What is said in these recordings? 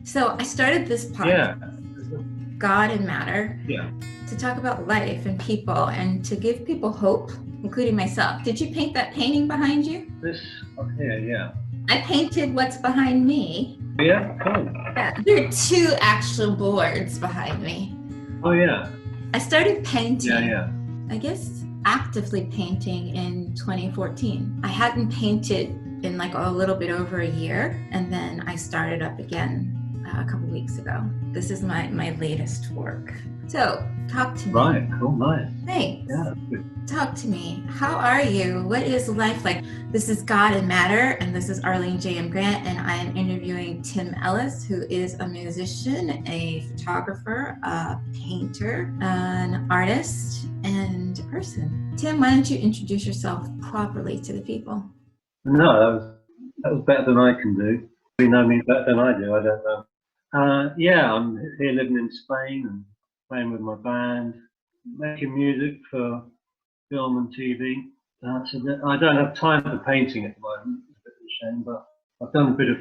So I started this podcast, God and Matter, to talk about life and people and to give people hope, including myself. Did you paint that painting behind you? This up here, yeah. I painted what's behind me. Yeah, cool. Yeah, there are two actual boards behind me. Oh, yeah. I started painting, I guess actively painting in 2014. I hadn't painted in like a little bit over a year, and then I started up again a couple weeks ago. This is my latest work. So, talk to me. Right, cool, nice. Thanks. Yeah, good. Talk to me. How are you? What is life like? This is God and Matter, and this is Arlene J.M. and I am interviewing Tim Ellis, who is a musician, a photographer, a painter, an artist, and a person. Tim, why don't you introduce yourself properly to the people? No, that was better than I can do. You know me better than I do, I don't know. I'm here living in Spain and playing with my band, making music for film and TV. So I don't have time for painting at the moment. It's a bit of a shame, but I've done a bit of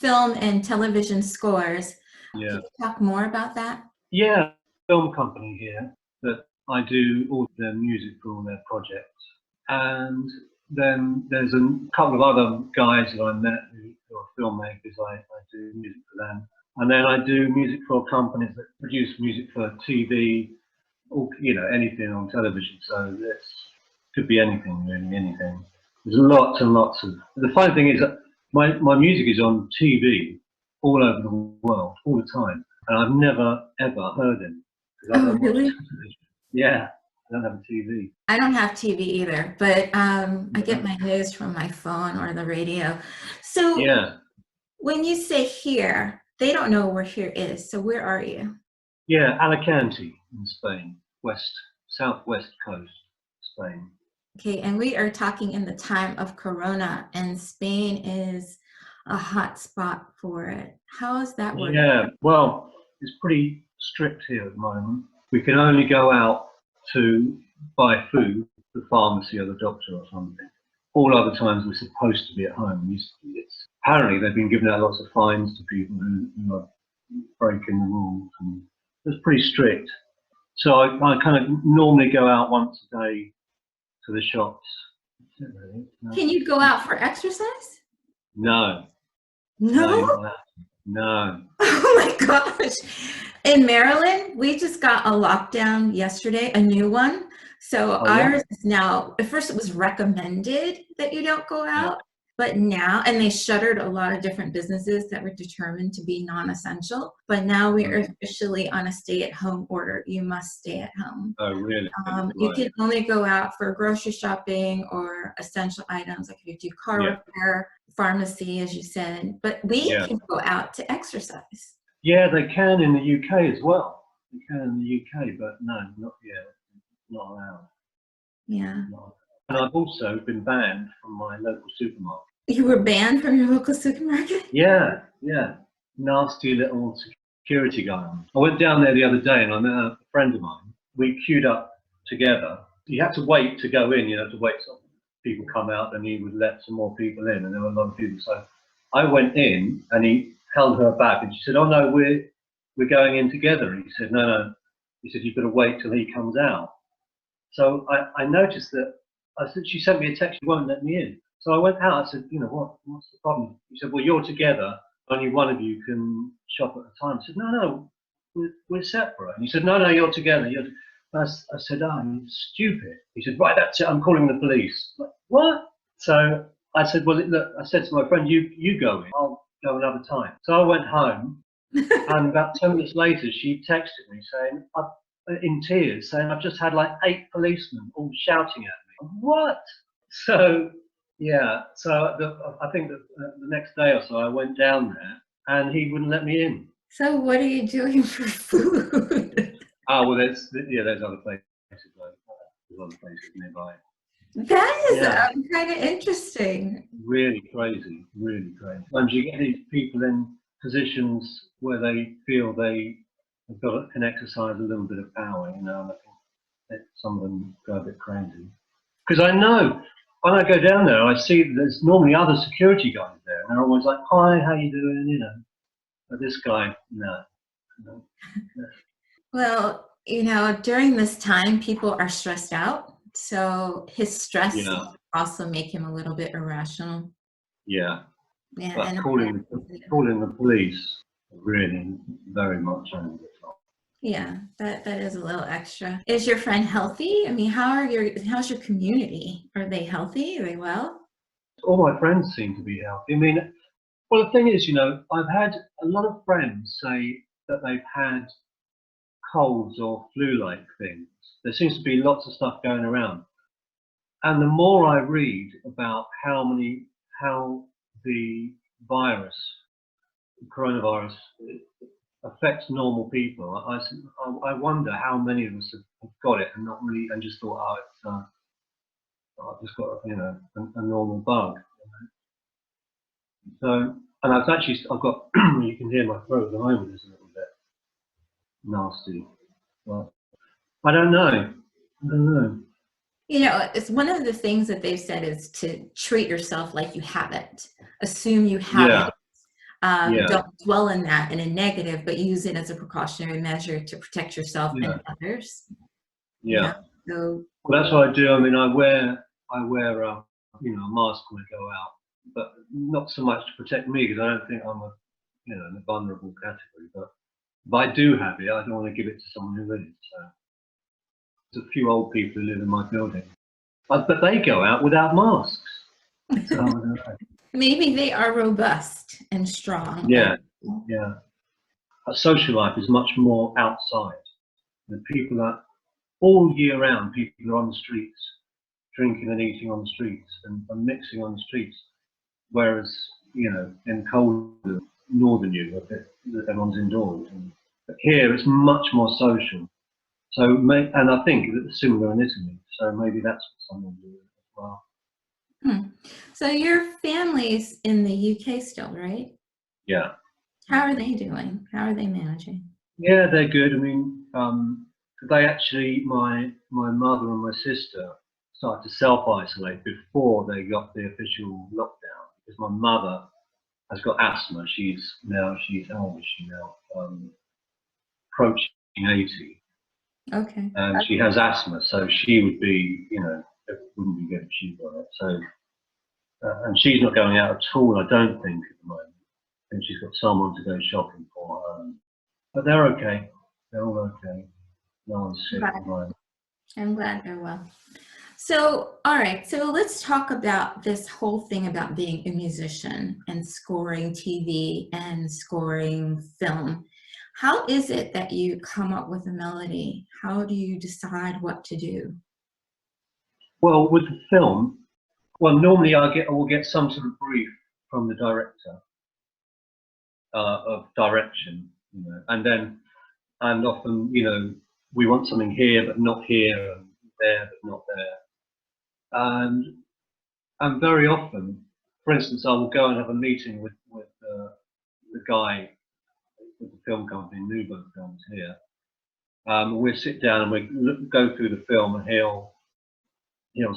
film and television scores. Yeah. Can you talk more about that? Yeah, film company here that I do all their music for all their projects. And then there's a couple of other guys that I met who are filmmakers. I do music for them. And then I do music for companies that produce music for TV, or, anything on television. So this could be anything, really, anything. There's lots and lots of... The funny thing is that my music is on TV all over the world, all the time. And I've never, ever heard it. Oh, really? Yeah, I don't have a TV. I don't have TV either, but I get my news from my phone or the radio. So when you say here, they don't know where here is. So where are you? Yeah, Alicante in Spain, southwest coast, Spain. Okay, and we are talking in the time of Corona, and Spain is a hot spot for it. How is that working? Yeah, well, it's pretty strict here at the moment. We can only go out to buy food, the pharmacy or the doctor or something. All other times we're supposed to be at home. Apparently they've been giving out lots of fines to people who are breaking the rules, and it's pretty strict. So I kind of normally go out once a day to the shops. That's it, really. No. Can you go out for exercise? No. No? No. Oh my gosh. In Maryland, we just got a lockdown yesterday, a new one. So ours is now, at first it was recommended that you don't go out, but now, and they shuttered a lot of different businesses that were determined to be non-essential, but now we are officially on a stay-at-home order. You must stay at home. Oh, really? You can only go out for grocery shopping or essential items, like if you do car repair, pharmacy, as you said, but we can go out to exercise. Yeah, they can in the UK as well. They can in the UK, but no, not yet. Not allowed. Yeah. And I've also been banned from my local supermarket. You were banned from your local supermarket? Yeah. Nasty little security guy. I went down there the other day and I met a friend of mine. We queued up together. You had to wait to go in. You had to wait till people come out, and he would let some more people in, and there were a lot of people. So I went in and he held her back, and she said, "Oh no, we're going in together." And he said, "No." He said, "You've got to wait till he comes out." So I noticed that. I said, she sent me a text, she won't let me in. So I went out, I said, what's the problem? He said, well, you're together, only one of you can shop at a time. I said, no, we're separate. And he said, no, you're together. I said, oh, you're stupid. He said, right, that's it, I'm calling the police. I'm like, what? So I said, well, look, I said to my friend, you go in, I'll go another time. So I went home, and about 10 minutes later, she texted me saying, in tears, saying, I've just had like 8 policemen all shouting at me. What? So I think that the next day or so I went down there and he wouldn't let me in. So what are you doing for food? Oh, well, there's other places. There's other places nearby. That is kind of interesting. Really crazy. Sometimes you get these people in positions where they feel they can exercise a little bit of power, and I think that some of them go a bit crazy. Because I know when I go down there, I see there's normally other security guys there, and they're always like, "Hi, how you doing?" But this guy, no. No. Well, during this time, people are stressed out. So his stress Yeah, also make him a little bit irrational. yeah. Yeah, But and calling the police really very much over the top. yeah, that is a little extra. Is your friend healthy? I mean, how's your community? Are they healthy? Are they well? All my friends seem to be healthy. I mean, well, the thing is, I've had a lot of friends say that they've had colds or flu-like things. There seems to be lots of stuff going around. And the more I read about how the virus, the coronavirus, affects normal people, I wonder how many of us have got it and not really, and just thought, I've just got a normal bug. So, and I've got, you can hear my throat at the moment is a little bit nasty. But I don't know. It's one of the things that they've said is to treat yourself like you have it. Assume you have Yeah, it. yeah, Don't dwell in that in a negative, but use it as a precautionary measure to protect yourself yeah, and others. yeah. So Well, that's what I do. I mean, I wear a mask when I go out, but not so much to protect me because I don't think I'm in a vulnerable category. But if I do have it, I don't want to give it to someone who is. So there's a few old people who live in my building, but they go out without masks. So, I don't know. maybe they are robust and strong. Yeah, yeah. A social life is much more outside. The people are all year round. People are on the streets, drinking and eating on the streets, and mixing on the streets. Whereas, in colder northern Europe, everyone's indoors. But here, it's much more social. So, and I think it's similar in Italy. So maybe that's what someone do as well. So your family's in the UK still, right? Yeah. How are they doing? How are they managing? Yeah, they're good. I mean, they actually, my mother and my sister started to self-isolate before they got the official lockdown because my mother has got asthma. How old is she now? Approaching 80. Okay. And she has asthma, so she would be, it wouldn't be good if she got it. So, and she's not going out at all, I don't think, at the moment. I think she's got someone to go shopping for her. But they're okay. They're all okay. No one's sick at the moment. I'm glad they're well. So, all right. So let's talk about this whole thing about being a musician and scoring TV and scoring film. How is it that you come up with a melody? How do you decide what to do? Well, with the film, normally I will get some sort of brief from the director of direction, and often, we want something here but not here, and there but not there, and very often, for instance, I will go and have a meeting with the guy with the film company, Nubo Films here. We'll sit down and we go through the film, and he'll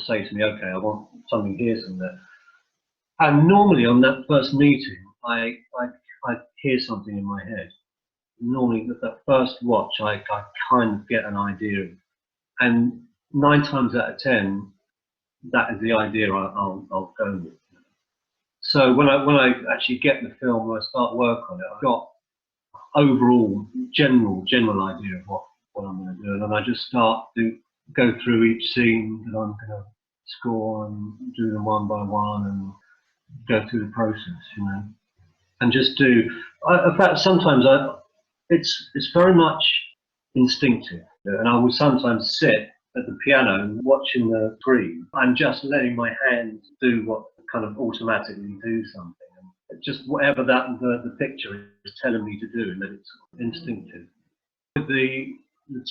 say to me, "Okay, I want something here, something there." And normally on that first meeting, I hear something in my head. Normally that first watch, I kind of get an idea of, and 9 times out of 10, that is the idea I'll go with. So when I actually get the film, when I start work on it, I've got overall general idea of what I'm going to do, and then I just start to go through each scene that I'm going to score and do them one by one and go through the process, and just do. In fact, sometimes it's very much instinctive, and I will sometimes sit at the piano watching the screen. I'm just letting my hands do what kind of automatically do something. And just whatever the picture is telling me to do, and that it's instinctive. With the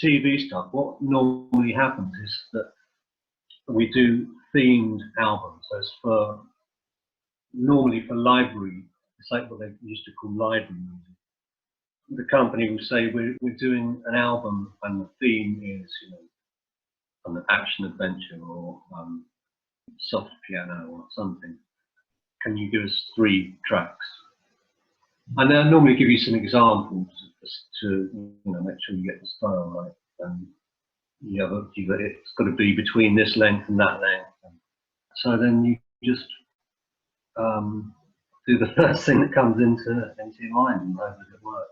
TV stuff, what normally happens is that we do themed albums. So it's normally for library. It's like what they used to call library music. The company will say we're doing an album, and the theme is an action adventure or soft piano or something. Can you give us 3 tracks? And I normally give you some examples just to make sure you get the style right. And it's got to be between this length and that length. So then you just do the first thing that comes into your mind and hope that it works.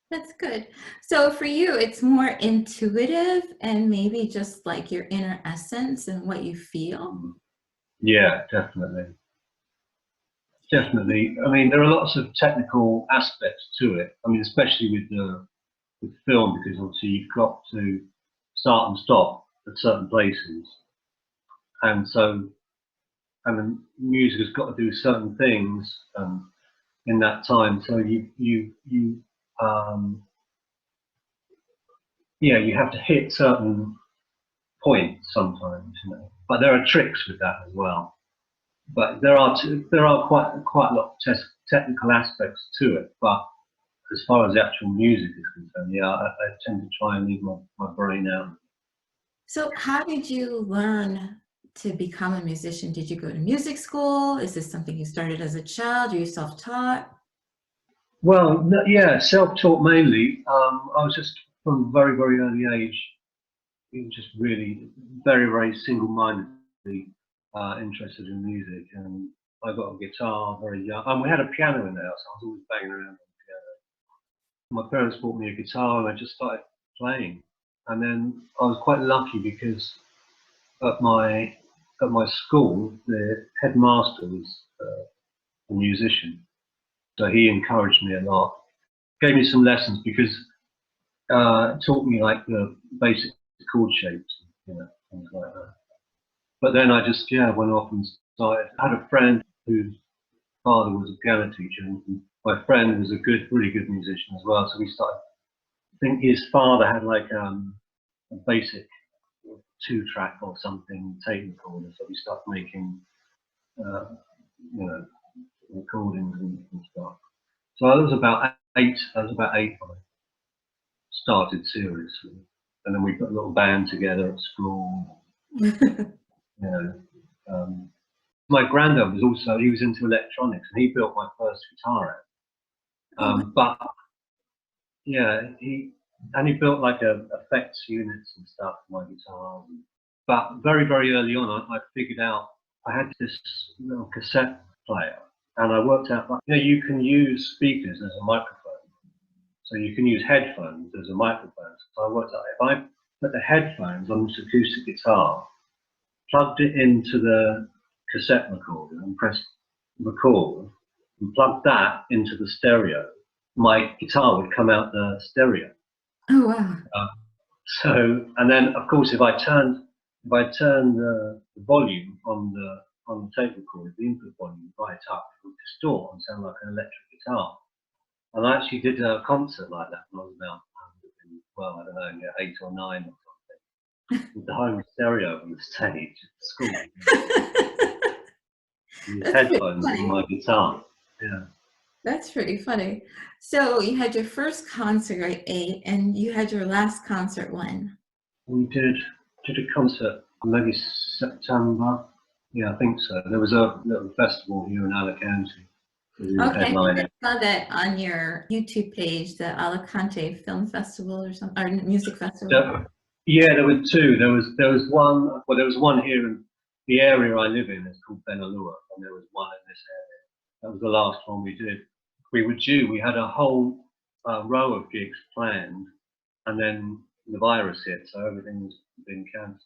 That's good. So for you, it's more intuitive and maybe just like your inner essence and what you feel. Yeah, definitely. Definitely. I mean, there are lots of technical aspects to it. I mean, especially with film, because obviously you've got to start and stop at certain places, and the music has got to do certain things in that time. So you have to hit certain points sometimes, But there are tricks with that as well. But there are quite a lot of technical aspects to it. But as far as the actual music is concerned, I tend to try and leave my brain out. So how did you learn to become a musician? Did you go to music school? Is this something you started as a child? Are you self-taught? Well, yeah, self-taught mainly. I was just from a very, very early age, just really very, very single-mindedly interested in music. And I got a guitar very young. And we had a piano in the house. I was always banging around on the piano. My parents bought me a guitar and I just started playing. And then I was quite lucky because at my school, the headmaster was a musician. So he encouraged me a lot. Gave me some lessons because it taught me like the basic chord shapes, things like that. But then I just went off and started. I had a friend whose father was a piano teacher, and my friend was a really good musician as well. So we started. I think his father had like a basic 2-track or something tape recorder, so we started making recordings and stuff. So I was about 8. I was about 8 when I started seriously, and then we put a little band together at school. My granddad was also, he was into electronics, and he built my first guitar out. But he built like effects units and stuff for my guitar. But very, very early on, I figured out I had this little cassette player, and I worked out that you can use speakers as a microphone, so you can use headphones as a microphone. So I worked out if I put the headphones on this acoustic guitar, plugged it into the cassette recorder and pressed record, and plugged that into the stereo, my guitar would come out the stereo. Oh wow! And then of course, if I turned the volume on the tape recorder, the input volume right up, it would distort and sound like an electric guitar. And I actually did a concert like that when I was about, I don't know, 8 or 9 or something, with the home stereo on the stage at school. With headphones on my guitar. Yeah. That's pretty funny. So you had your first concert at 8, and you had your last concert when? We did a concert maybe September. Yeah, I think so. There was a little festival here in Alicante. Okay, I saw that on your YouTube page, the Alicante Film Festival or something, or music festival. Yeah, there were 2. There was one. Well, there was one here in the area I live in. It's called Benalua, and there was one in this area. That was the last one we did. We had a whole row of gigs planned, and then the virus hit, so everything's been cancelled.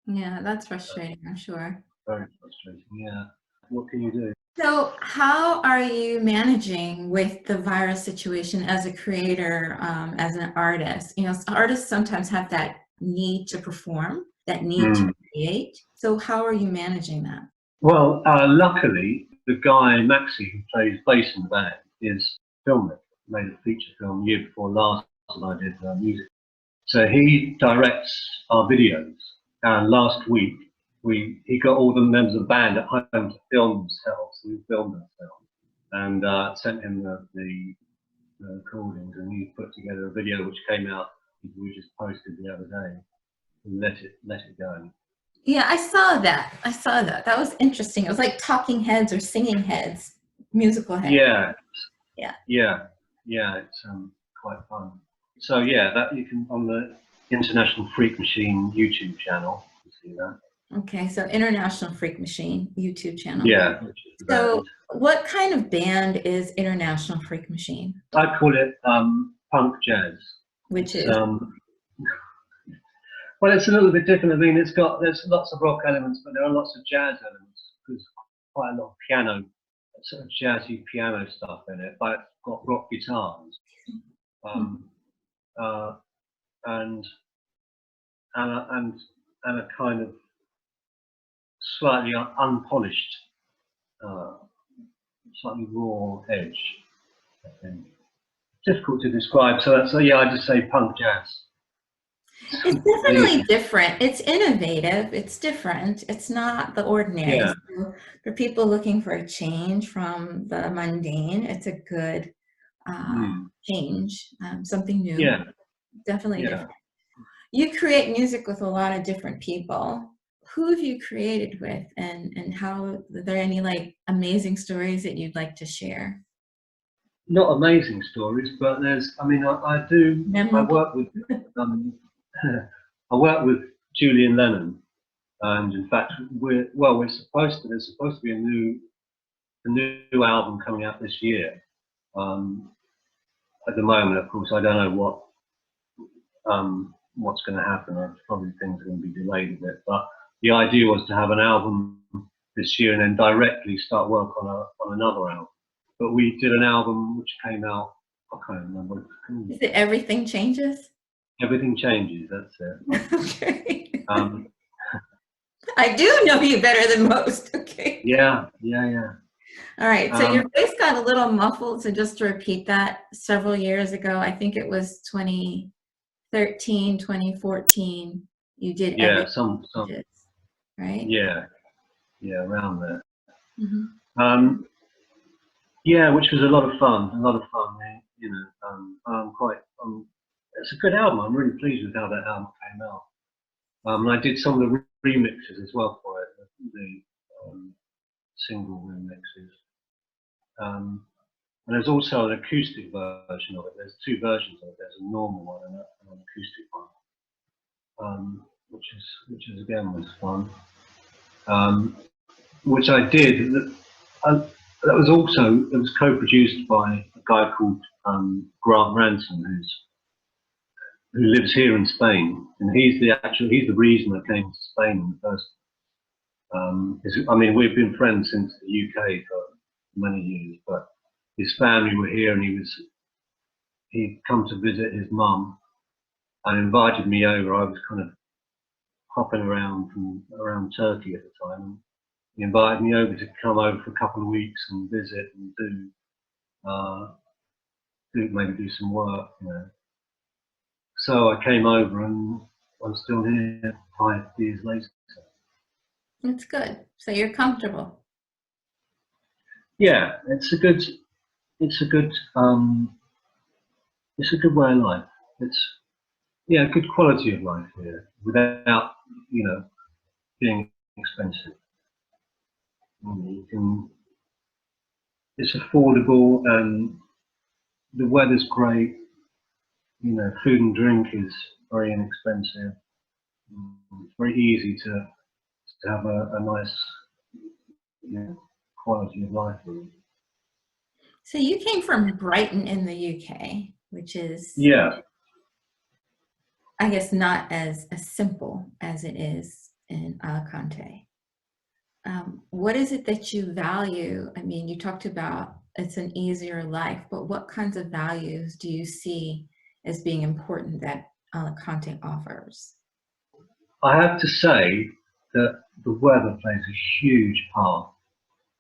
Yeah, that's frustrating, I'm sure. Very frustrating, yeah. What can you do? So how are you managing with the virus situation as a creator, as an artist? Artists sometimes have that need to perform, that need to create. So how are you managing that? Well, luckily, the guy, Maxi, who plays bass in the band, is filmmaker. Made a feature film year before last, and I did music. So he directs our videos. And last week, he got all the members of the band at home to film themselves. So we filmed ourselves and sent him the recordings, and he put together a video which came out. We just posted the other day. Let it go. Yeah, I saw that. That was interesting. It was like talking heads or singing heads musical head. Yeah, Yeah. yeah. It's quite fun. So yeah, that you can on the International Freak Machine YouTube channel. You see that. Okay, so International Freak Machine YouTube channel. Yeah. Which is the So, band. what kind of band is International Freak Machine? I call it punk jazz. Which It's, is well, it's a little bit different. I mean, there's lots of rock elements, but there are lots of jazz elements. There's quite a lot of piano, sort of jazzy piano stuff in it, but it's got rock guitars, and a kind of slightly unpolished, slightly raw edge. I think difficult to describe. So yeah, I just say punk jazz. It's definitely different. It's innovative. It's different. It's not the ordinary. Yeah. So for people looking for a change from the mundane, it's a good change, something new. Yeah. Definitely Yeah. different. You create music with a lot of different people. Who have you created with, and how, are there any like amazing stories that you'd like to share? Not amazing stories, but there's. I mean, I do. Memorable. I work with. I work with Julian Lennon, and in fact, there's supposed to be a new album coming out this year. At the moment, of course, I don't know what's going to happen. Probably things are going to be delayed a bit, but the idea was to have an album this year and then directly start work on another album. But we did an album which came out. I can't remember what it's called. Is it Everything Changes? Everything Changes. That's it. Okay. Um, I do know you better than most. Okay. yeah. All right. So your voice got a little muffled. So just to repeat that, several years ago, I think it was 2013, 2014, you did Everything Changes, right? Yeah, around there. Yeah, which was a lot of fun. You know, it's a good album. I'm really pleased with how that album came out. And I did some of the remixes as well for it, the single remixes. And there's also an acoustic version of it. There's two versions of it. There's a normal one and an acoustic one, which is again was fun. Which I did. It was co-produced by a guy called Grant Ransom, who lives here in Spain, and he's the reason I came to Spain in the first. I mean, we've been friends since the UK for many years, but his family were here, and he'd come to visit his mum and invited me over. I was kind of hopping around Turkey at the time. He invited me over to come over for a couple of weeks and visit and maybe do some work, you know. So I came over and I'm still here 5 years later. That's good. So you're comfortable. Yeah, it's a good way of life. It's a good quality of life here without, you know, being expensive. It's affordable and the weather's great. You know, food and drink is very inexpensive. It's very easy to have a nice, you know, quality of life. Really. So you came from Brighton in the UK, which is, I guess, not as simple as it is in Alicante. What is it that you value? I mean, you talked about it's an easier life, but what kinds of values do you see as being important that Alicante offers? I have to say that the weather plays a huge part,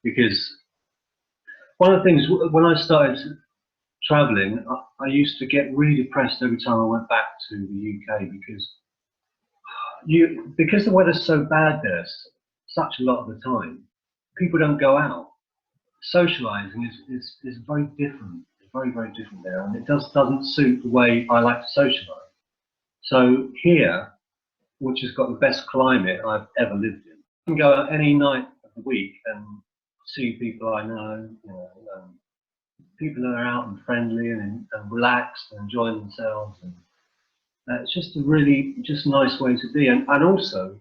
because one of the things, when I started traveling, I used to get really depressed every time I went back to the UK, because the weather's so bad there such a lot of the time, people don't go out. Socializing is very different. It's very, very different there, and it doesn't suit the way I like to socialize. So here, which has got the best climate I've ever lived in, you can go out any night of the week and see people I know, people that are out and friendly and relaxed and enjoying themselves, and it's just a really just nice way to be. And also,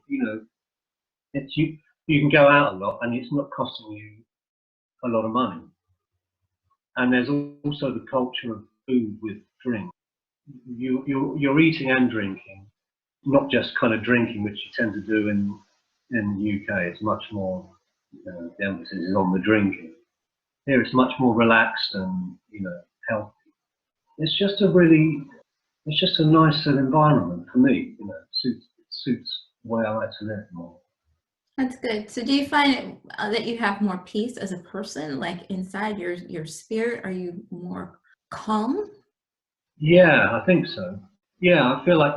it's you can go out a lot and it's not costing you a lot of money. And there's also the culture of food with drink. You're eating and drinking, not just kind of drinking, which you tend to do in the UK. It's much more, the emphasis is on the drinking. Here it's much more relaxed and, healthy. It's just a nice environment for me, it suits the way I like to live more. That's good. So do you find that you have more peace as a person, like inside your spirit? Are you more calm? Yeah, I think so. Yeah, I feel like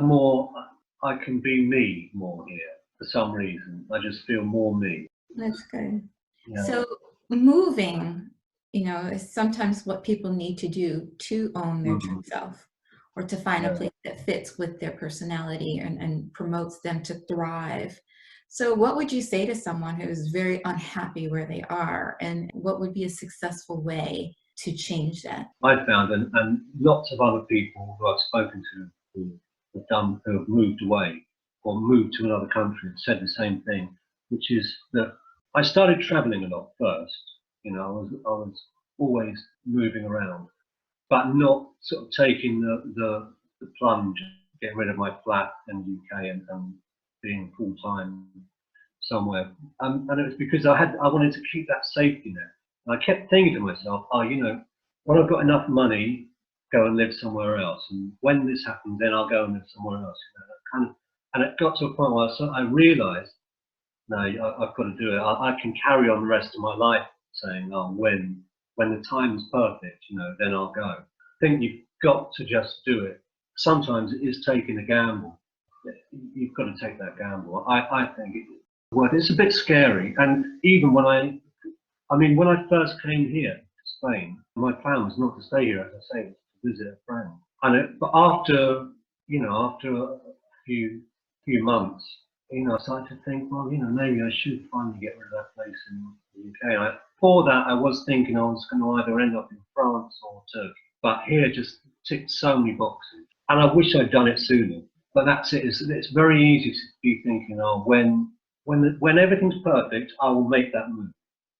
I can be me more here for some reason. I just feel more me. That's good. Yeah. So moving, is sometimes what people need to do to own their true self, or to find a place that fits with their personality and promotes them to thrive. So what would you say to someone who is very unhappy where they are, and what would be a successful way to change that? I found, and lots of other people who I've spoken to who have moved away or moved to another country have said the same thing, which is that I started traveling a lot first. I was always moving around, but not sort of taking the plunge, getting rid of my flat in the UK and being full time somewhere. And it was because I wanted to keep that safety net. And I kept thinking to myself, when I've got enough money, go and live somewhere else. And when this happens, then I'll go and live somewhere else. And it got to a point where I realised, no, I've got to do it. I can carry on the rest of my life saying, when the time is perfect, then I'll go. I think you've got to just do it. Sometimes it is taking a gamble. You've got to take that gamble. I think it's a bit scary. And even when I first came here to Spain, my plan was not to stay here, as I say, to visit a friend. But after a few months, I started to think, well, maybe I should finally get rid of that place in the UK. Before that, I was thinking I was going to either end up in France or Turkey. But here just ticked so many boxes. And I wish I'd done it sooner. But that's it. It's very easy to be thinking, when everything's perfect, I will make that move.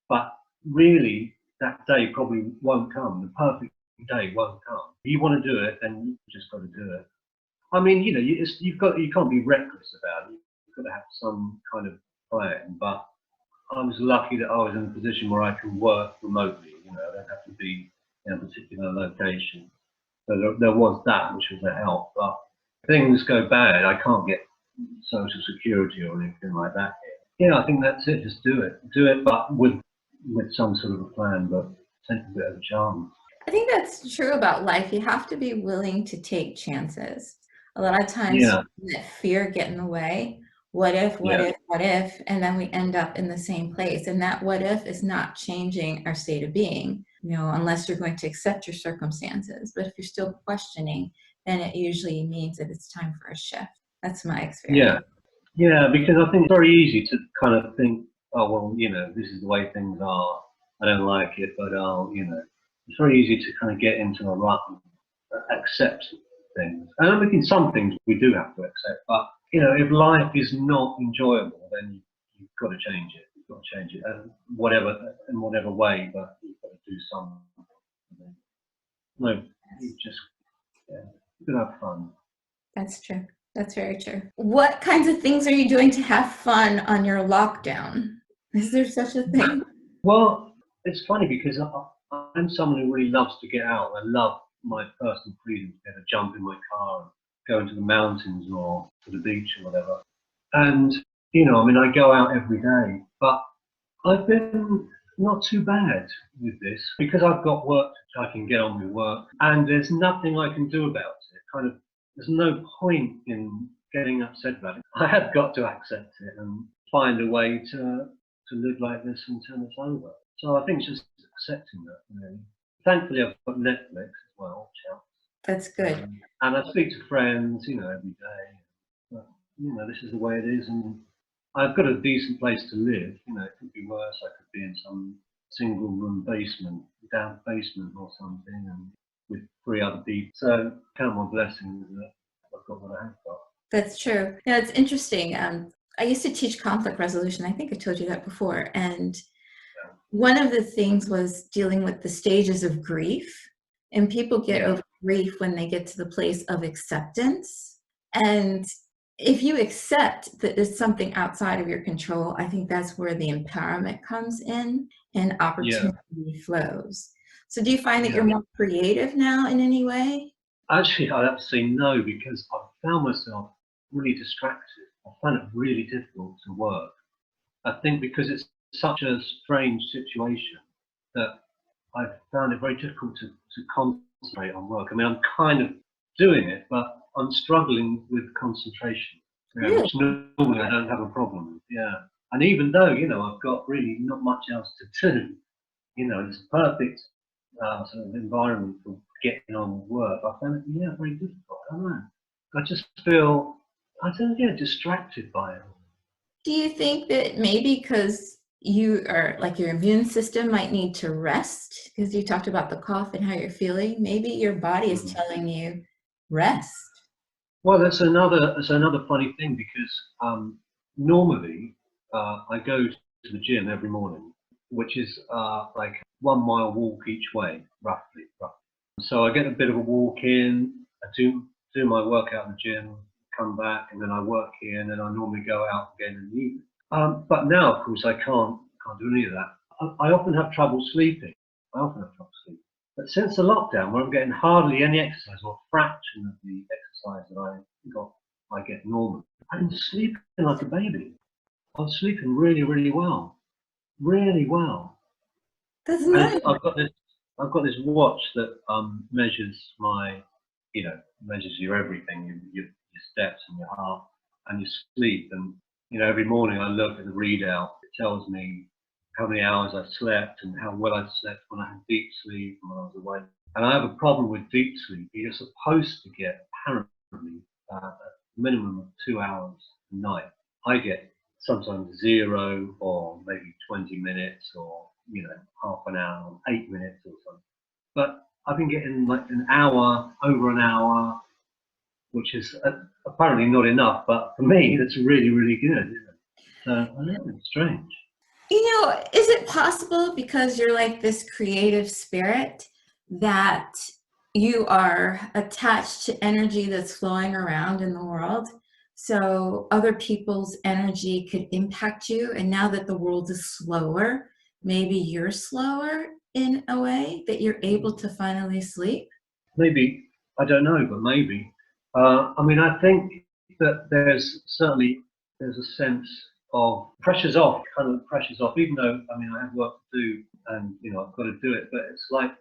But really, that day probably won't come. The perfect day won't come. If you want to do it, then you just got to do it. You can't be reckless about it. You've got to have some kind of plan. But I was lucky that I was in a position where I can work remotely. I don't have to be in a particular location. So there was that, which was a help. But things go bad, I can't get social security or anything like that here. I think that's it. Just do it, but with some sort of a plan, but take a bit of a chance. I think that's true about life. You have to be willing to take chances. A lot of times, let fear get in the way. What if, and then we end up in the same place. And that what if is not changing our state of being, unless you're going to accept your circumstances. But if you're still questioning, then it usually means that it's time for a shift. That's my experience. Yeah, because I think it's very easy to kind of think, oh, well, this is the way things are. I don't like it, but it's very easy to kind of get into a rut and accept things. And I think some things we do have to accept, but if life is not enjoyable, then you've got to change it. You've got to change it, and in whatever way, but you've got to do something. No, you can have fun. That's true. That's very true. What kinds of things are you doing to have fun on your lockdown? Is there such a thing? Well, it's funny because I'm someone who really loves to get out. I love my personal freedom to be able to jump in my car and go into the mountains or to the beach or whatever. And, I go out every day, but I've been not too bad with this because I've got work, I can get on with work, and there's nothing I can do about it. There's no point in getting upset about it. I have got to accept it and find a way to live like this until it's over. So I think just accepting that, really. Thankfully, I've got Netflix as well. That's good. And I speak to friends, every day. But, this is the way it is, and I've got a decent place to live. It could be worse. I could be in some single room basement, down basement or something, and with 3 other people. So count my blessings that I've got what I have got. That's true. Yeah, it's interesting. I used to teach conflict resolution. I think I told you that before. And one of the things was dealing with the stages of grief. And people get over grief when they get to the place of acceptance. And if you accept that there's something outside of your control, I think that's where the empowerment comes in and opportunity flows. So do you find that you're more creative now in any way? Actually, I'd have to say no, because I've found myself really distracted. I find it really difficult to work. I think because it's such a strange situation that I've found it very difficult to concentrate on work. I mean, I'm kind of doing it, but I'm struggling with concentration, which normally I don't have a problem with. Yeah. And even though, I've got really not much else to do, it's a perfect sort of environment for getting on with work, I find it, very difficult. I don't know. I just feel, distracted by it. Do you think that maybe because you are like your immune system might need to rest, because you talked about the cough and how you're feeling, maybe your body is telling you rest? Well, that's another funny thing, because normally I go to the gym every morning, which is like 1 mile walk each way, roughly. So I get a bit of a walk in, I do my workout in the gym, come back, and then I work here, and then I normally go out again in the evening. But now, of course, I can't do any of that. I often have trouble sleeping. But since the lockdown, where I'm getting hardly any exercise, or a fraction of the exercise that I get normally, I'm sleeping like a baby. I'm sleeping really, really well. Really well. That's nice. I've got this watch that measures my, measures your everything, your steps and your heart and your sleep. And every morning I look at the readout. It tells me how many hours I slept and how well I slept when I had deep sleep and when I was awake. And I have a problem with deep sleep. You're supposed to get apparently a minimum of 2 hours a night. I get sometimes 0 or maybe 20 minutes or half an hour, 8 minutes or something. But I've been getting like an hour, over an hour, which is apparently not enough. But for me, that's really, really good. So I don't know, it's strange. Is it possible, because you're like this creative spirit, that you are attached to energy that's flowing around in the world? So other people's energy could impact you. And now that the world is slower, maybe you're slower in a way that you're able to finally sleep? Maybe, I don't know, but maybe. I mean, I think that there's a sense of pressure's off, even though, I mean, I have work to do and, I've got to do it, but it's like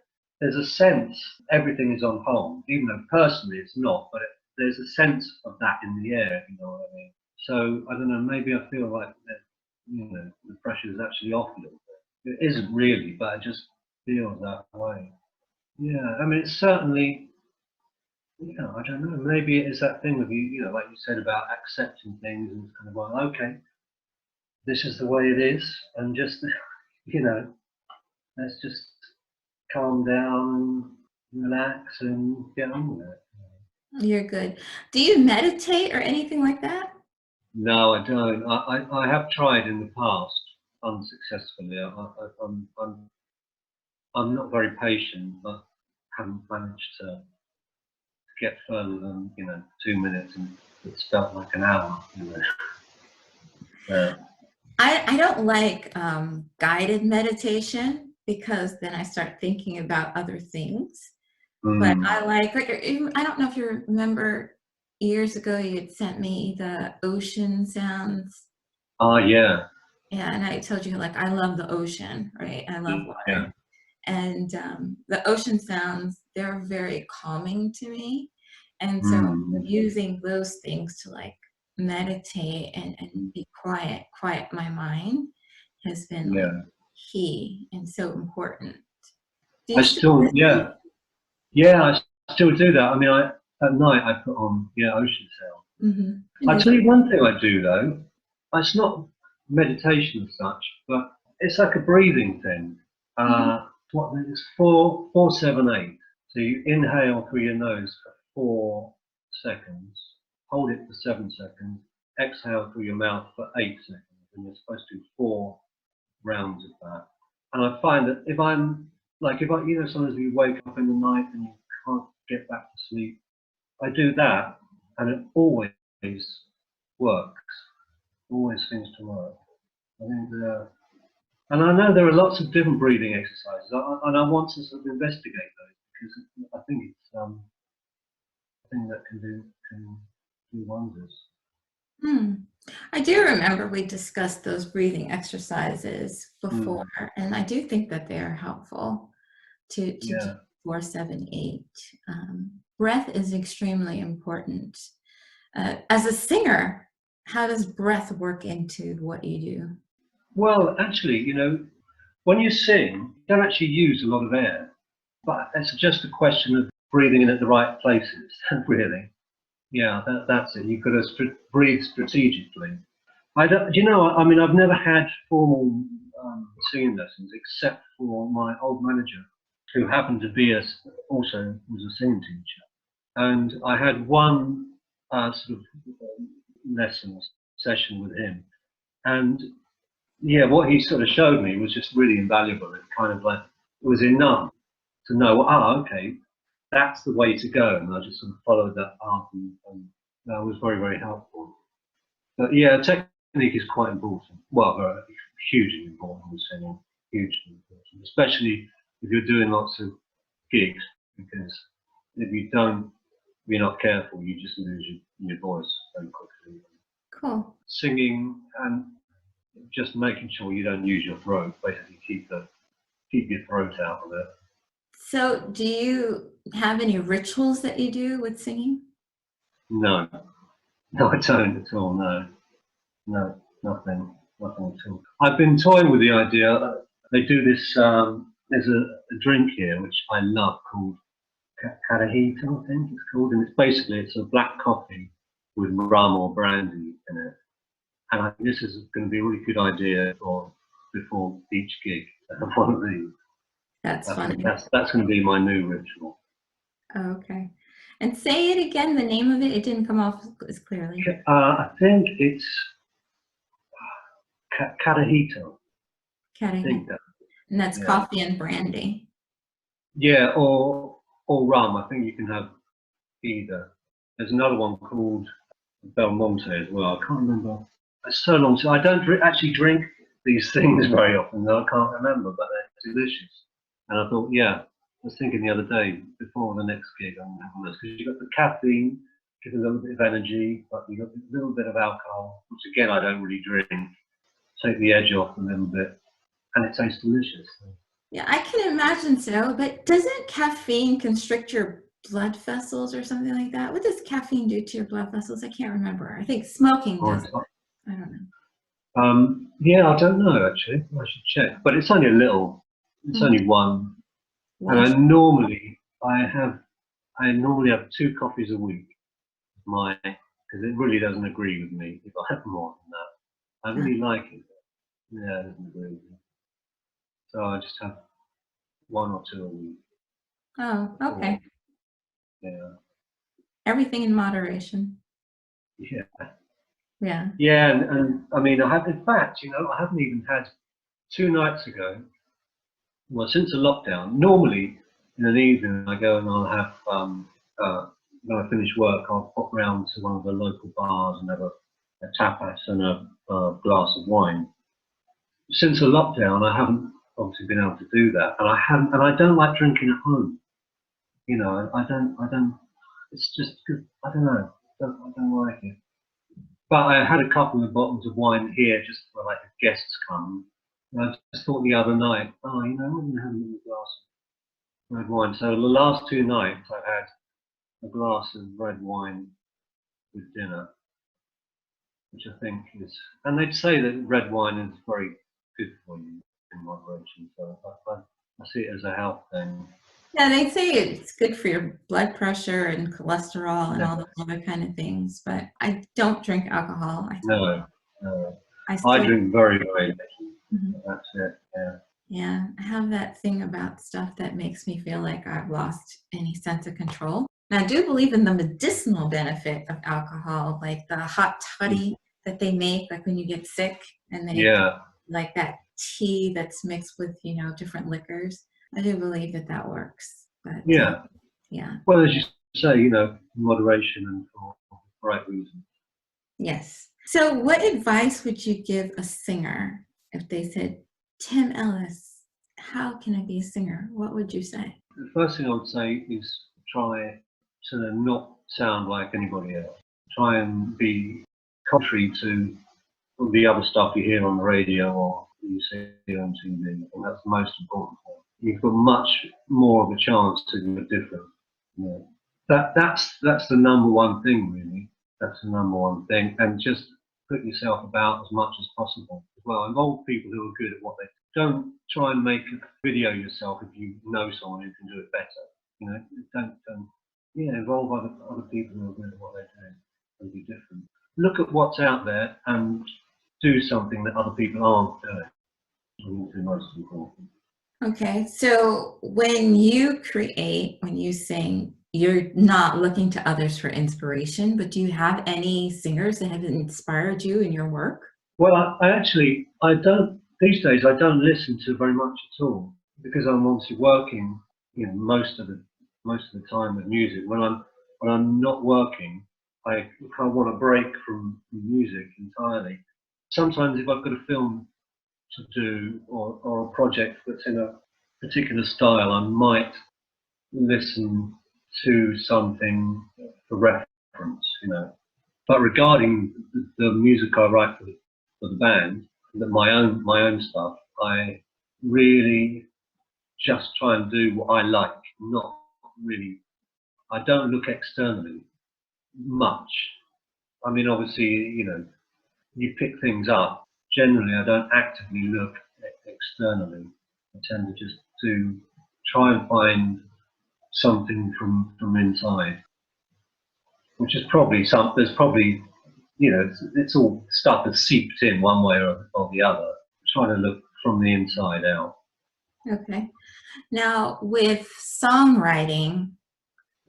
there's a sense everything is on hold, even though personally it's not, but there's a sense of that in the air, if you know what I mean. So, I don't know, maybe I feel like that, the pressure is actually off a little bit. It isn't really, but it just feels that way. Yeah, I mean, it's certainly, I don't know, maybe it is that thing with you, like you said about accepting things and kind of like, okay, this is the way it is, and just, let's just calm down and relax and get on with it. You're good. Do you meditate or anything like that? No, I don't. I have tried in the past unsuccessfully. I'm not very patient, but haven't managed to get further than 2 minutes, and it's felt like an hour. I don't like guided meditation, because then I start thinking about other things. But I like I don't know if you remember, years ago you had sent me the ocean sounds. Oh, yeah. Yeah, and I told you, like, I love the ocean, right? I love water. Yeah. And the ocean sounds, they're very calming to me. And so using those things to like meditate and be quiet my mind has been like key and so important. I still do that. I mean, at night I put on ocean sound. I'll tell you one thing I do though. It's not meditation as such, but it's like a breathing thing. What is 4-4-7-8. So you inhale through your nose for 4 seconds, hold it for 7 seconds, exhale through your mouth for 8 seconds, and you're supposed to do 4 rounds of that. And I find that if I'm like, if I, you know, sometimes you wake up in the night and you can't get back to sleep, I do that, and it always works. Always seems to work. I think, and I know there are lots of different breathing exercises, and I want to sort of investigate those because I think it's a thing that can do wonders. I do remember we discussed those breathing exercises before, and I do think that they are helpful to do 4-7-8. Breath is extremely important. As a singer, how does breath work into what you do? Well, actually, you know, when you sing, you don't actually use a lot of air, but it's just a question of breathing in at the right places, really. Yeah, that's it. You've got to breathe strategically. You know, I mean, I've never had formal singing lessons except for my old manager, who happened to be also was a singing teacher. And I had one sort of session with him. And yeah, what he sort of showed me was just really invaluable. It kind of like, it was enough to know, okay, that's the way to go. And I just sort of followed that path, and that was very, very helpful. But yeah, technique is quite important. Well, very hugely important with singing, hugely important, especially if you're doing lots of gigs, because if you're not careful, you just lose your voice very quickly. Cool. Singing and just making sure you don't use your throat, basically keep your throat out of it. So do you have any rituals that you do with singing? No, I don't at all, no, nothing at all. I've been toying with the idea, they do this, there's a drink here which I love called Carajito, I think it's called, and it's a black coffee with rum or brandy in it. And I think this is going to be a really good idea before each gig to have one of these. That's funny. That's going to be my new ritual. Oh, okay. And say it again, the name of it. It didn't come off as clearly. I think it's Carajito. Carajito. And that's coffee and brandy. Yeah, or rum. I think you can have either. There's another one called Belmonte as well. I can't remember. It's so long. So I don't actually drink these things very often. I can't remember, but they're delicious. And I thought, I was thinking the other day before the next gig, I'm going to have those because you've got the caffeine, gives a little bit of energy, but you've got a little bit of alcohol, which again I don't really drink. Take the edge off a little bit, and it tastes delicious. Yeah, I can imagine so. But doesn't caffeine constrict your blood vessels or something like that? What does caffeine do to your blood vessels? I can't remember. I think smoking does. I don't know. Yeah, I don't know actually. I should check. But it's only a little. It's only one. And I normally have 2 coffees a week. Because it really doesn't agree with me if I have more than that. I really like it. Yeah, it doesn't agree with me. So I just have 1 or 2 a week. Oh, okay. Yeah. Everything in moderation. Yeah. Yeah. Yeah, and I mean, I haven't even had 2 nights ago. Well, since the lockdown, normally in an evening I go and I'll have, when I finish work, I'll pop round to one of the local bars and have a tapas and a glass of wine. Since the lockdown, I haven't obviously been able to do that, and I don't like drinking at home. You know, I don't. It's just, I don't know. I don't like it. But I had a couple of bottles of wine here just for like the guests come. And I just thought the other night, I'm going to have a little glass of red wine. So the last 2 nights I've had a glass of red wine with dinner, which I think is, and they'd say that red wine is very good for you in moderation. So I see it as a health thing. Yeah, they say it's good for your blood pressure and cholesterol and all those other kind of things, but I don't drink alcohol. No. I drink very, very little. That's it, yeah. Yeah, I have that thing about stuff that makes me feel like I've lost any sense of control. And I do believe in the medicinal benefit of alcohol, like the hot toddy that they make, like when you get sick, and they Yeah, like that tea that's mixed with, different liquors. I do believe that that works. But yeah. yeah, Well, as you say, moderation and for the right reason. yes. So, what advice would you give a singer if they said, Tim Ellis, how can I be a singer? What would you say? The first thing I would say is try to not sound like anybody else. Try and be contrary to the other stuff you hear on the radio or you see on TV. And that's the most important thing. You've got much more of a chance to do it different. That's the number one thing, really. That's the number one thing. And just put yourself about as much as possible as well. Involve people who are good at what they do. Don't try and make a video yourself if you know someone who can do it better. Don't involve other people who are good at what they do and be different. Look at what's out there and do something that other people aren't doing. I think is the most important. Okay, so when you create, when you sing, you're not looking to others for inspiration, but do you have any singers that have inspired you in your work? Well, I don't, these days I don't listen to very much at all because I'm obviously working, most of the time with music. When I'm not working, if I want to break from music entirely. Sometimes if I've got a film to do or a project that's in a particular style, I might listen to something for reference. But regarding the music I write for the band, my own stuff, I really just try and do what I like. Not really. I don't look externally much. I mean, obviously, you pick things up. Generally, I don't actively look externally. I tend to just try and find something from inside, which is probably there's probably, it's all stuff that's seeped in one way or the other. Trying to look from the inside out. Okay. Now, with songwriting,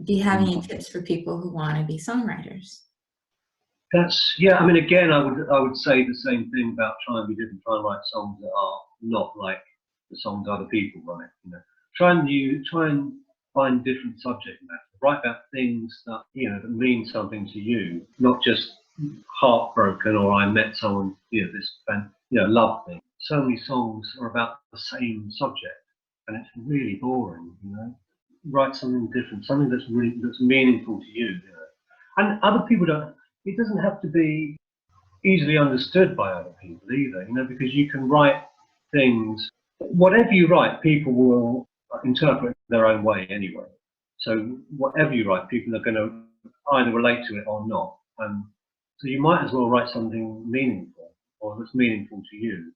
do you have any tips for people who want to be songwriters? I mean, again, I would say the same thing about trying to be different. Try and write songs that are not like the songs other people write. Try and find different subject matter. Write about things that that mean something to you, not just heartbroken or I met someone, love thing. So many songs are about the same subject, and it's really boring. Write something different, something that's meaningful to you. And other people don't. It doesn't have to be easily understood by other people either, because you can write things, whatever you write, people will interpret their own way anyway. So whatever you write, people are going to either relate to it or not. So you might as well write something meaningful or that's meaningful to you.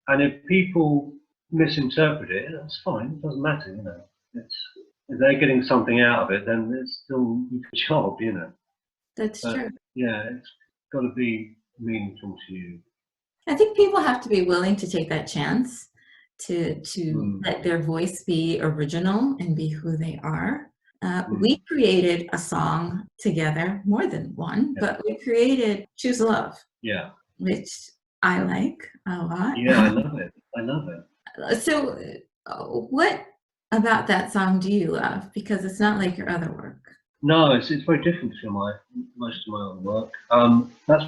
And if people misinterpret it, that's fine. It doesn't matter. If they're getting something out of it, then it's still a good job. That's true. Yeah, it's got to be meaningful to you. I think people have to be willing to take that chance to let their voice be original and be who they are. We created a song together, more than one, but we created Choose Love. Yeah. Which I like a lot. Yeah, I love it. So what about that song do you love? Because it's not like your other work. No, it's very different from most of my other work. That's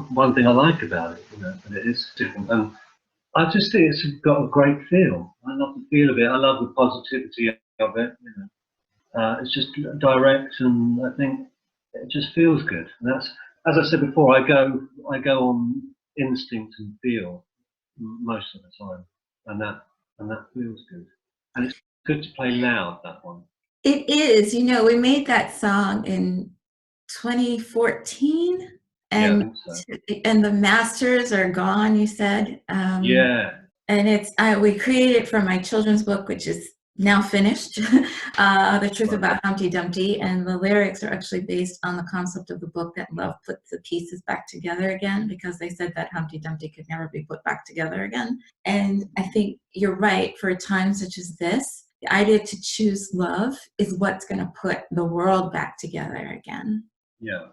one thing I like about it, that it is different. And I just think it's got a great feel. I love the feel of it. I love the positivity of it. It's just direct, and I think it just feels good. And that's, as I said before, I go on instinct and feel most of the time, and that feels good. And it's good to play loud, that one. It is. We made that song in 2014, and and the masters are gone. You said. Yeah. And we created it from my children's book, which is now finished, The Truth About Humpty Dumpty, and the lyrics are actually based on the concept of the book that love puts the pieces back together again, because they said that Humpty Dumpty could never be put back together again. And I think you're right, for a time such as this, the idea to choose love is what's going to put the world back together again. Yeah.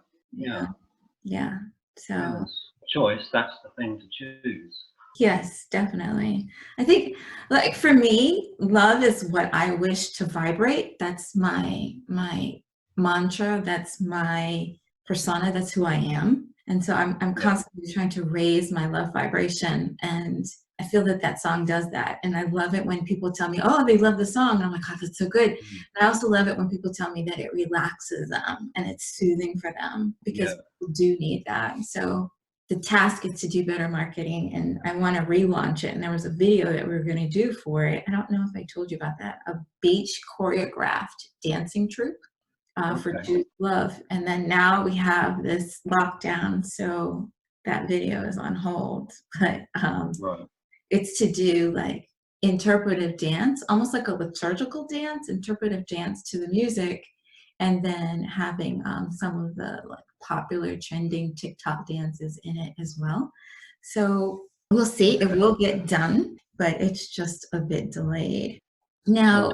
So choice, that's the thing to choose. Yes, definitely. I think, like, for me, love is what I wish to vibrate. That's my mantra. That's my persona. That's who I am. And so I'm constantly trying to raise my love vibration. And I feel that that song does that. And I love it when people tell me, oh, they love the song. And I'm like, oh, that's so good. And I also love it when people tell me that it relaxes them and it's soothing for them, because people do need that. So the task is to do better marketing, and I want to relaunch it. And there was a video that we were going to do for it. I don't know if I told you about that. A beach choreographed dancing troupe for Choose Love. And then now we have this lockdown, so that video is on hold. But it's to do like interpretive dance, almost like a liturgical dance, interpretive dance to the music, and then having some of the like popular trending TikTok dances in it as well. So we'll see. It will get done, but it's just a bit delayed. Now,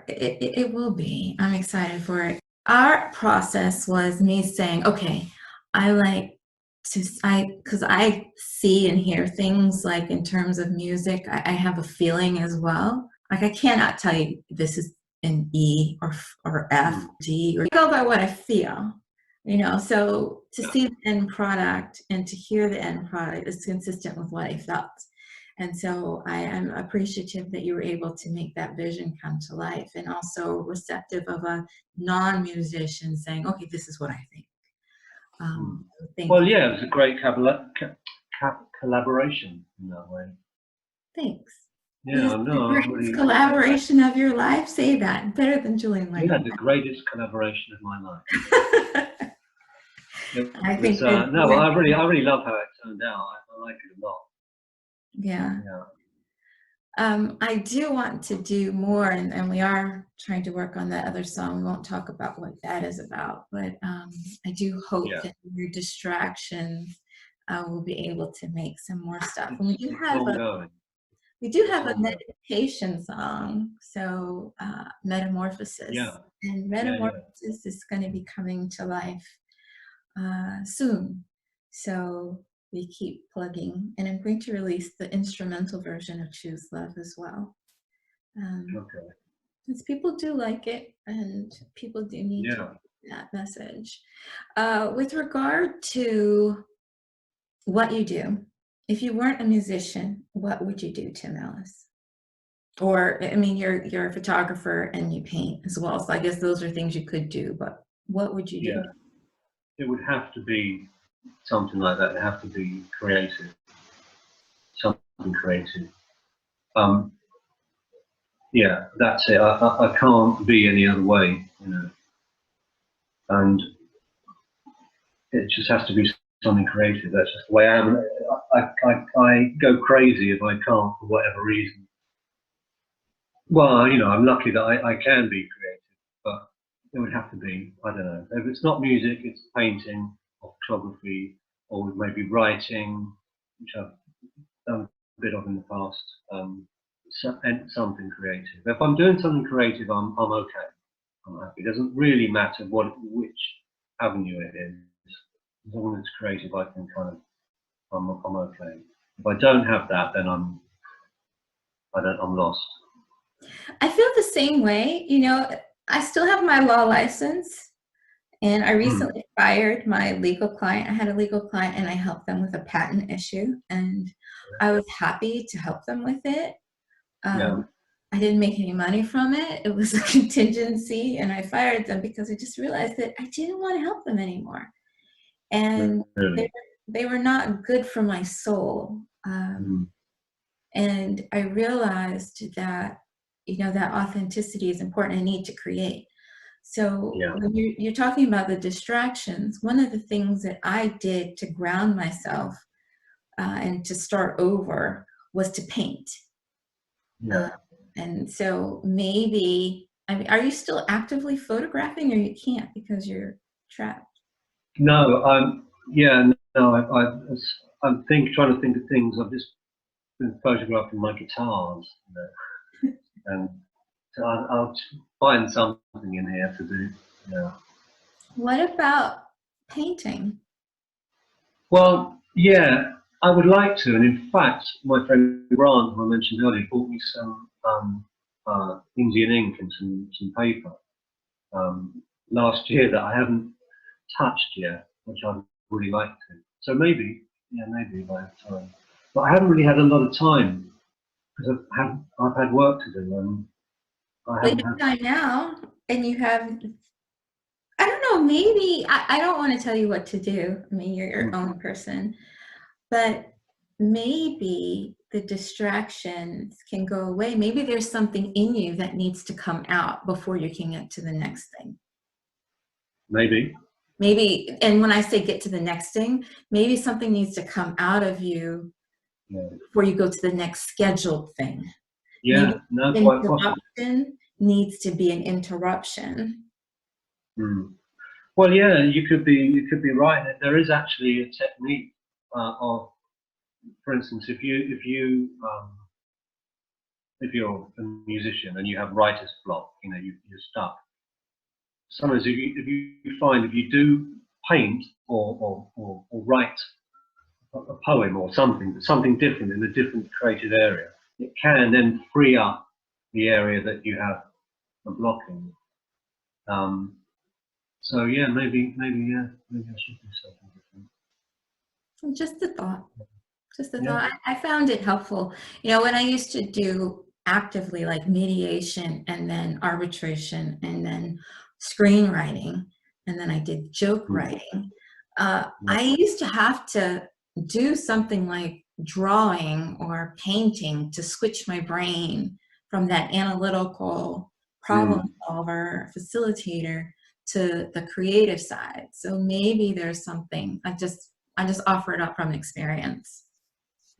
it will be. I'm excited for it. Our process was me saying, okay, because I see and hear things like in terms of music, I have a feeling as well. Like I cannot tell you this is an E or F, G, or go by what I feel, so to see the end product and to hear the end product is consistent with what I felt. And so I am appreciative that you were able to make that vision come to life, and also receptive of a non-musician saying, okay, this is what I think. It was a great collaboration in that way. Thanks. Yeah, no, the greatest collaboration of your life. Say that better than Julian Lennon. Yeah, the greatest collaboration of my life. I think. I really love how it turned out. I like it a lot. Yeah. I do want to do more, and we are trying to work on that other song. We won't talk about what that is about, but I do hope that your distractions will be able to make some more stuff. And we do have a meditation song, so Metamorphosis. And Metamorphosis is going to be coming to life soon. So we keep plugging, and I'm going to release the instrumental version of Choose Love as well. Because people do like it, and people do need to get that message. With regard to what you do, if you weren't a musician, what would you do, Tim Ellis? Or, I mean, you're a photographer and you paint as well, so I guess those are things you could do, but what would you do? It would have to be something like that. It'd have to be creative, something creative. That's it. I can't be any other way, and it just has to be something creative. That's just the way I am. I go crazy if I can't, for whatever reason. Well, I'm lucky that I can be creative, but it would have to be, I don't know. If it's not music, it's painting or photography, or maybe writing, which I've done a bit of in the past. And something creative. If I'm doing something creative, I'm okay. I'm happy. It doesn't really matter which avenue it is. As long as it's creative, I can I'm okay. If I don't have that, then I'm lost. I feel the same way. I still have my law license, and I recently fired my legal client. I had a legal client, and I helped them with a patent issue, and I was happy to help them with it. I didn't make any money from it. It was a contingency, and I fired them because I just realized that I didn't want to help them anymore. And they were not good for my soul. And I realized that, that authenticity is important. I need to create. So when you're talking about the distractions, one of the things that I did to ground myself and to start over was to paint. And so maybe, I mean, are you still actively photographing, or you can't because you're trapped? No, I'm trying to think of things. I've just been photographing my guitars, and so I'll find something in here to do. Yeah. What about painting? Well, yeah, I would like to, and in fact, my friend Grant, who I mentioned earlier, bought me some Indian ink and some paper last year that I haven't touched yet, which I'd really like to. So maybe if I have time. But I haven't really had a lot of time because I've had work to do, and I But haven't you have had. time now, and you have, I don't know, maybe, I don't want to tell you what to do. I mean, you're your own person, but maybe the distractions can go away. Maybe there's something in you that needs to come out before you can get to the next thing. Maybe. Maybe, and when I say get to the next thing, maybe something needs to come out of you before you go to the next scheduled thing. Yeah, Maybe no, quite possible. interruption needs to be an interruption. Well, yeah, you could be right. There is actually a technique of, for instance, if you're a musician and you have writer's block, you're stuck. Sometimes if you find if you do paint or write a poem or something different in a different creative area, it can then free up the area that you have a block in. So yeah, maybe I should do something different. Just a thought. Just a Yeah. thought. I found it helpful. When I used to do actively like mediation and then arbitration and then screenwriting, and then I did joke writing, I used to have to do something like drawing or painting to switch my brain from that analytical problem solver, facilitator, to the creative side. So maybe there's something. I just offer it up from experience.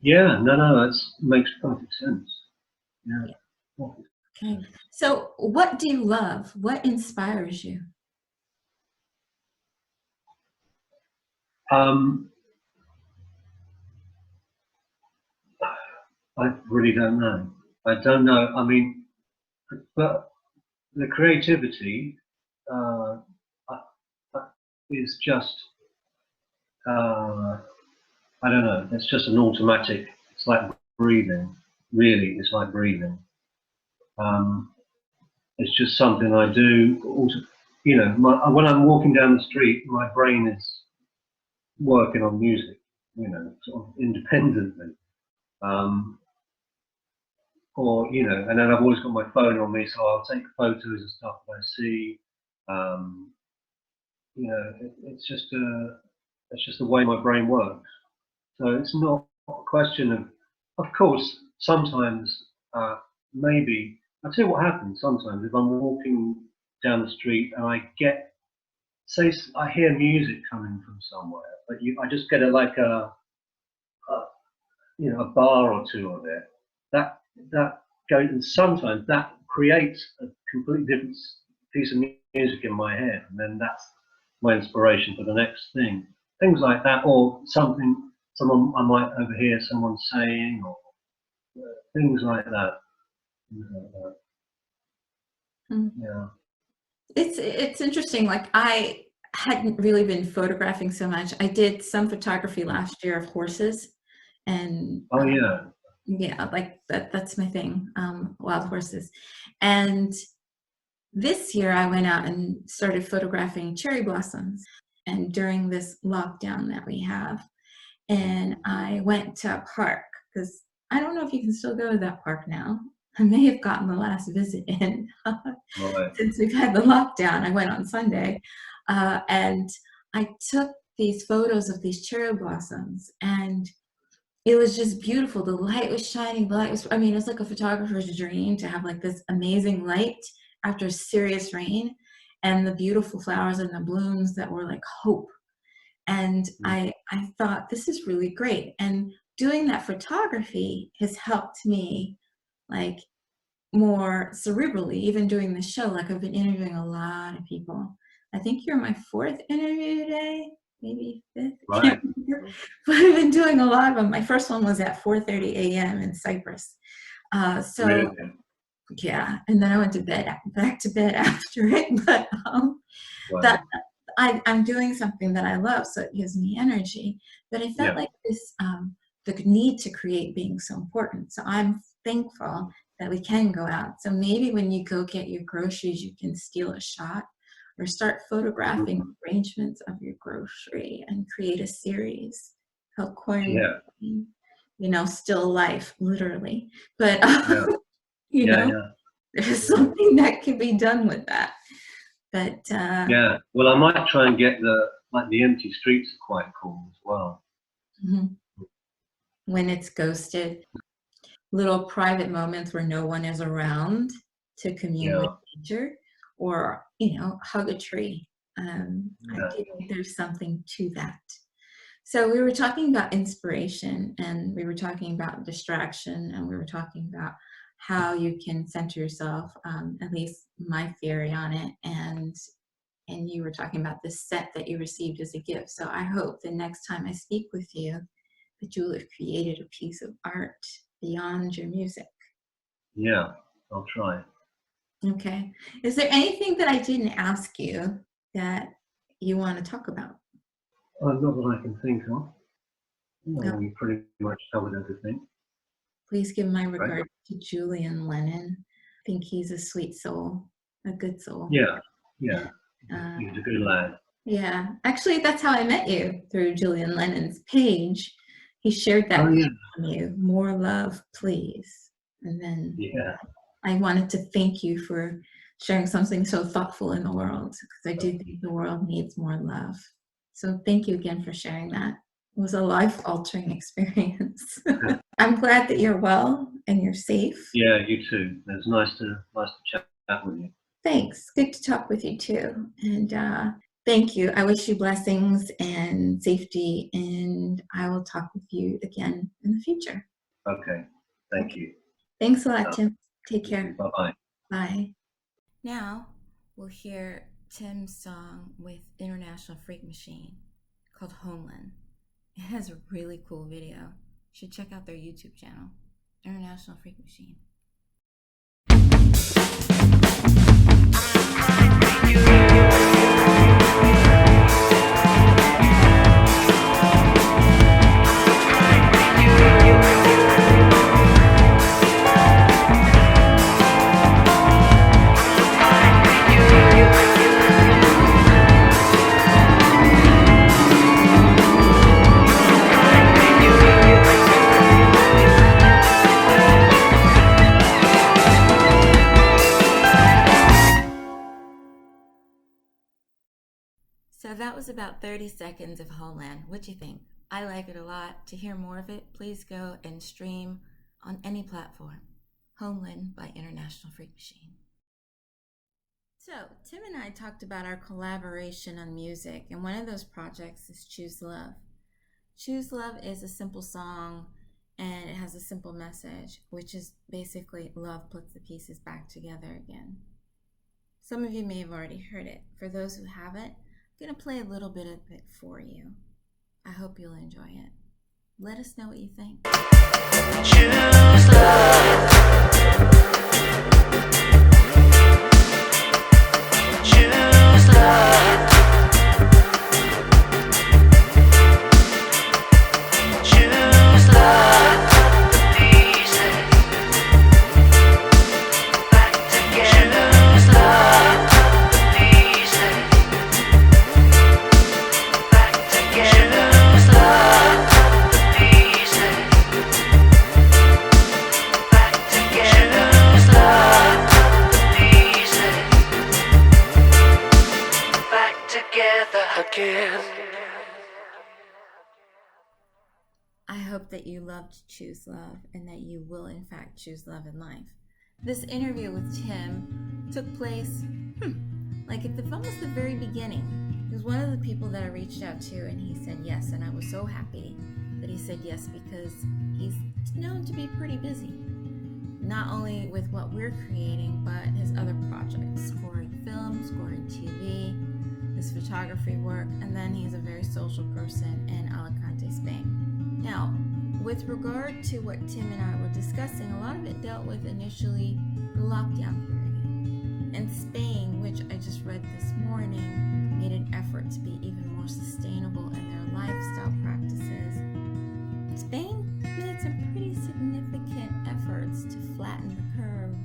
Yeah, no, that makes perfect sense. Yeah. Okay. So what do you love? What inspires you? I really don't know. I don't know. I mean, but the creativity uh, is just, I don't know, it's just an automatic, it's like breathing, really, it's like breathing. It's just something I do. Also, when I'm walking down the street, my brain is working on music, sort of independently. And then I've always got my phone on me, so I'll take photos of stuff that I see. It's just the way my brain works. So it's not a question of course, sometimes maybe I'll tell you what happens. Sometimes if I'm walking down the street and I I hear music coming from somewhere, but I just get a bar or two of it. That goes, and sometimes that creates a completely different piece of music in my head, and then that's my inspiration for the next thing. Things like that, or someone I might overhear someone saying, or things like that. Yeah. It's interesting. Like, I hadn't really been photographing so much. I did some photography last year of horses, and Oh yeah. yeah, like that's my thing, wild horses. And this year I went out and started photographing cherry blossoms, and during this lockdown that we have, and I went to a park, because I don't know if you can still go to that park now. I may have gotten the last visit in Right. since we've had the lockdown. I went on Sunday, and I took these photos of these cherry blossoms, and it was just beautiful. The light was shining. It's like a photographer's dream to have like this amazing light after serious rain, and the beautiful flowers and the blooms that were like hope. And I thought, this is really great. And doing that photography has helped me like more cerebrally, even doing the show. Like I've been interviewing a lot of people. I think you're my fourth interview today, maybe fifth. I Right. can't remember. But I've been doing a lot of them. My first one was at 4:30 a.m. in Cyprus. So Really? yeah, and then I went to bed, back to bed after it. But Right. that I'm doing something that I love, so it gives me energy. But I felt Yeah. like this, the need to create being so important. So I'm thankful that we can go out. So maybe when you go get your groceries, you can steal a shot or start photographing arrangements of your grocery and create a series. Help quarantine, still life, literally. But Yeah. Yeah. there's something that can be done with that. But Yeah. Well, I might try and get the empty streets are quite cool as well. When it's ghosted, little private moments where no one is around to commune with nature, or hug a tree. I do think there's something to that. So we were talking about inspiration, and we were talking about distraction, and we were talking about how you can center yourself, at least my theory on it, and you were talking about this set that you received as a gift. So I hope the next time I speak with you that you will have created a piece of art beyond your music. Yeah, I'll try. Okay. Is there anything that I didn't ask you that you want to talk about? Not that I can think of. No. You pretty much covered everything. Please give my regards to Julian Lennon. I think he's a sweet soul, a good soul. Yeah. He's a good lad. Yeah. Actually, that's how I met you, through Julian Lennon's page. He shared that from you, more love, please. And then I wanted to thank you for sharing something so thoughtful in the world, because I do think the world needs more love. So thank you again for sharing that. It was a life-altering experience. I'm glad that you're well and you're safe. Yeah, you too. It was nice to chat with you. Thanks. Good to talk with you too. And thank you. I wish you blessings and safety, and I will talk with you again in the future. Okay. Thank you. Thanks a lot, Tim. Take care. Bye-bye. Bye. Now we'll hear Tim's song with International Freak Machine called Homeland. It has a really cool video. You should check out their YouTube channel, International Freak Machine. So that was about 30 seconds of Homeland. What'd you think? I like it a lot. To hear more of it, please go and stream on any platform. Homeland by International Freak Machine. So Tim and I talked about our collaboration on music, and one of those projects is Choose Love. Choose Love is a simple song, and it has a simple message, which is basically love puts the pieces back together again. Some of you may have already heard it. For those who haven't, I'm going to play a little bit of it for you. I hope you'll enjoy it. Let us know what you think. Choose love. Choose love. Choose love. The pieces back together. Choose love. Again. I hope that you love to choose love, and that you will in fact choose love in life. This interview with Tim took place like at almost the very beginning. He was one of the people that I reached out to, and he said yes, and I was so happy that he said yes, because he's known to be pretty busy. not only with what we're creating, but his other projects, scoring film, scoring TV, his photography work, and then he's a very social person in Alicante, Spain. Now, with regard to what Tim and I were discussing, a lot of it dealt with initially the lockdown period. And Spain, which I just read this morning, made an effort to be even more sustainable in their lifestyle practices. Spain made some pretty significant efforts to flatten the curve,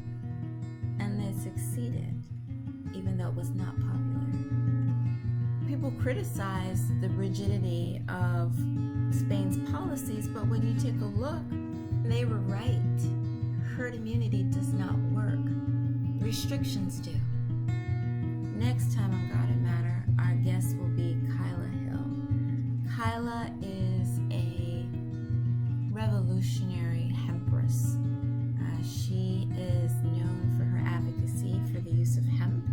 and they succeeded, even though it was not popular. People criticize the rigidity of Spain's policies, but when you take a look, they were right. Herd immunity does not work. Restrictions do. Next time on God and Matter, our guest will be Kyla Hill. Kyla is a revolutionary hempress. She is known for her advocacy for the use of hemp,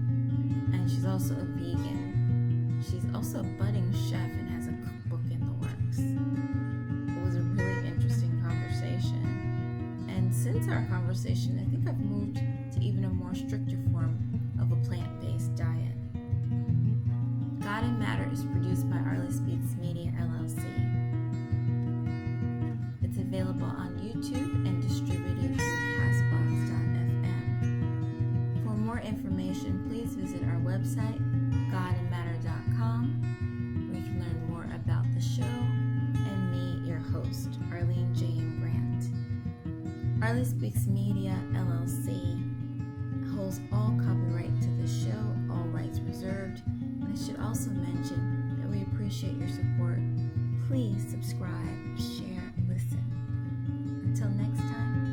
and she's also a vegan. She's also a budding chef and has a cookbook in the works. It was a really interesting conversation. And since our conversation, I think I've moved to even a more stricter form of a plant-based diet. God and Matter is produced by Arlene Speaks Media, LLC. It's available on YouTube and distributed through Castbox.fm. For more information, please visit our website, godandmatter.com, where you can learn more about the show and me, your host, Arlene J.M. Arlene Speaks Media, LLC holds all copyright to the show, all rights reserved. And I should also mention that we appreciate your support. Please subscribe, share, listen. Until next time.